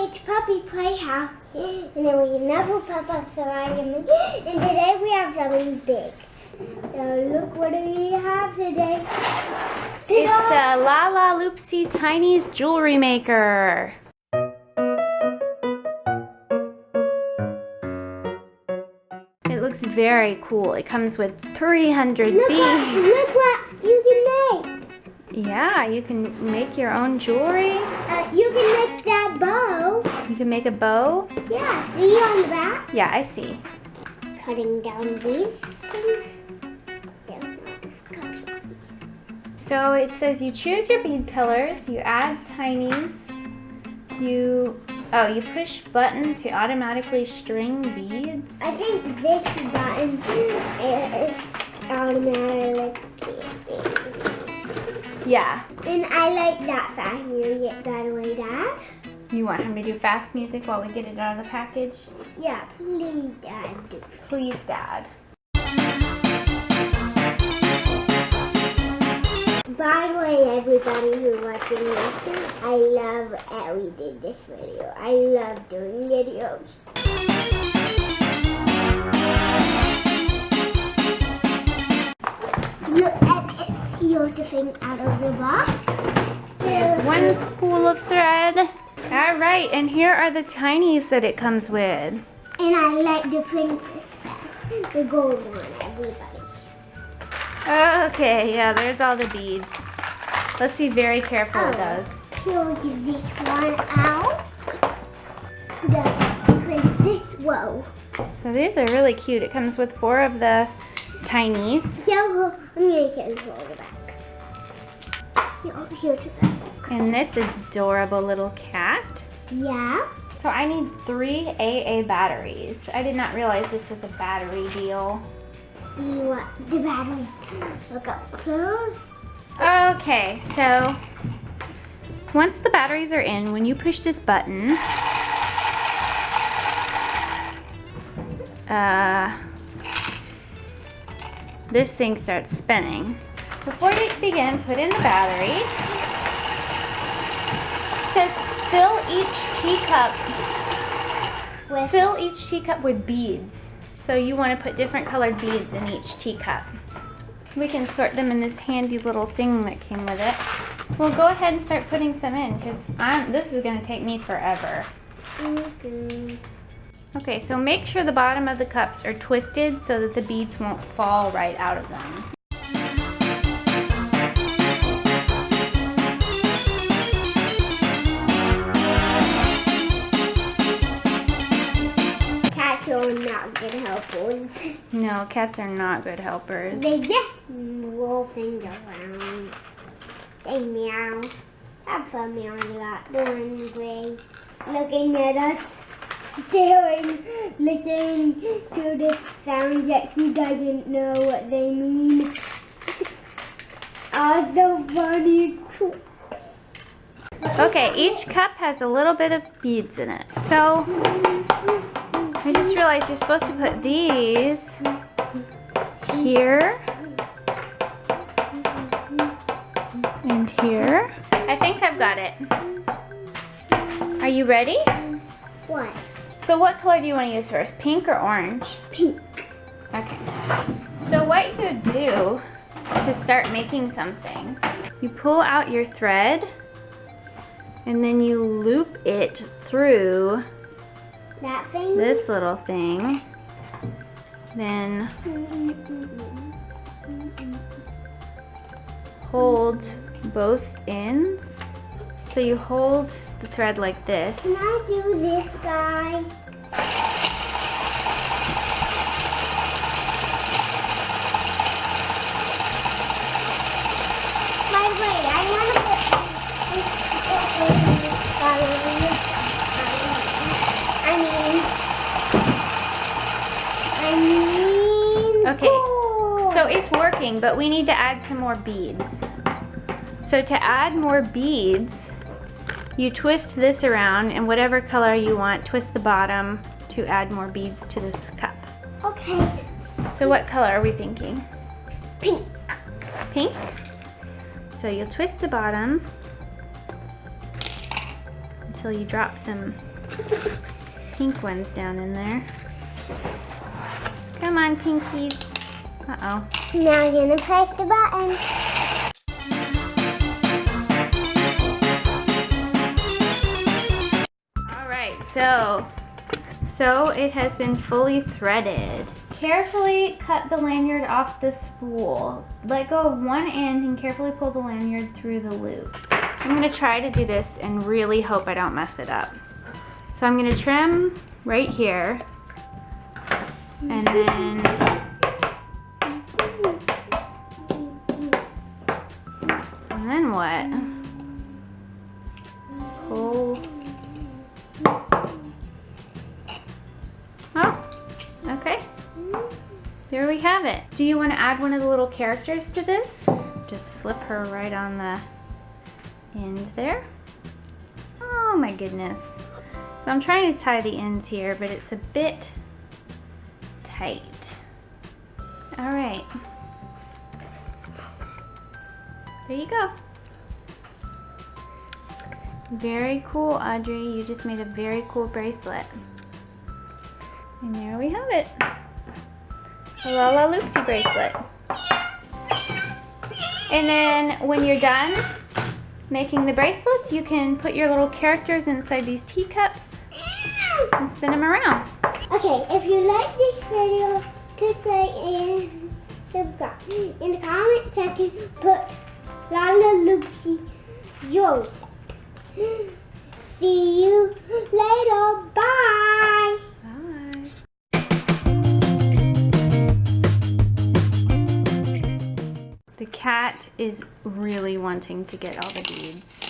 it's Puppy Playhouse, and then we never pop up slide, and today we have something big. So look, what do we have today? It's the Lalaloopsy Tinies jewelry maker. It looks very cool. It comes with 300 beads. Look what you can make. Yeah, you can make your own jewelry. You can make that bow. You can make a bow. Yeah, see on the back? Yeah, I see. Cutting down these things. Yeah, just cutting. So it says you choose your bead colors, you add tinies, you push button to automatically string beads. I think this button is automatic. Yeah. And I like that fast music, by the way, Dad. You want him to do fast music while we get it out of the package? Yeah, please, Dad. Do. Please, Dad. By the way, everybody who's watching this, I love that we did this video. I love doing videos. Look at this. Here's the thing out of the box. There's one spool of thread. All right, and here are the tinies that it comes with. And I like the princess bag, the gold one, everybody. Okay, yeah, there's all the beads. Let's be very careful with those. Here's this one out. The princess, whoa. So these are really cute. It comes with 4 of the tinies. I'm going to show you the back. Here's the back. And this adorable little cat. Yeah. So I need 3 AA batteries. I did not realize this was a battery deal. See what the battery. Look up close. Okay, so once the batteries are in, when you push this button, this thing starts spinning. Before you begin, put in the battery. It says fill each teacup with beads. So you want to put different colored beads in each teacup. We can sort them in this handy little thing that came with it. We'll go ahead and start putting some in because this is going to take me forever. Okay, so make sure the bottom of the cups are twisted so that the beads won't fall right out of them. Cats are not good helpers. No, cats are not good helpers. They just roll things around. They meow. Have fun meowing a lot. Doing great. Looking at us. Staring, listening to the sounds that he doesn't know what they mean. Oh, so funny. Okay, each cup has a little bit of beads in it. So, I just realized you're supposed to put these here and here. I think I've got it. Are you ready? What? So what color do you want to use first, pink or orange? Pink. Okay. So what you do to start making something, you pull out your thread and then you loop it through That thing? this little thing. Then hold both ends. So you hold the thread like this. Can I do this guy? By the way, I want to put Okay, so it's working, but we need to add some more beads. So to add more beads, you twist this around and whatever color you want, twist the bottom to add more beads to this cup. Okay. So what color are we thinking? Pink. Pink? So you'll twist the bottom until you drop some Pink one's down in there. Come on, pinkies. Uh-oh. Now I'm gonna press the button. All right, so it has been fully threaded. Carefully cut the lanyard off the spool. Let go of one end and carefully pull the lanyard through the loop. I'm gonna try to do this and really hope I don't mess it up. So I'm gonna trim right here, and then what? Pull. Oh, okay. There we have it. Do you want to add one of the little characters to this? Just slip her right on the end there. Oh my goodness. So I'm trying to tie the ends here, but it's a bit tight. All right. There you go. Very cool, Audrey. You just made a very cool bracelet. And there we have it. A Lalaloopsy bracelet. And then when you're done making the bracelets, you can put your little characters inside these teacups and spin them around. Okay, if you like this video, click like and subscribe. In the comment section, put Lalaloopsy yours. See you later. Bye. Bye. The cat is really wanting to get all the beads.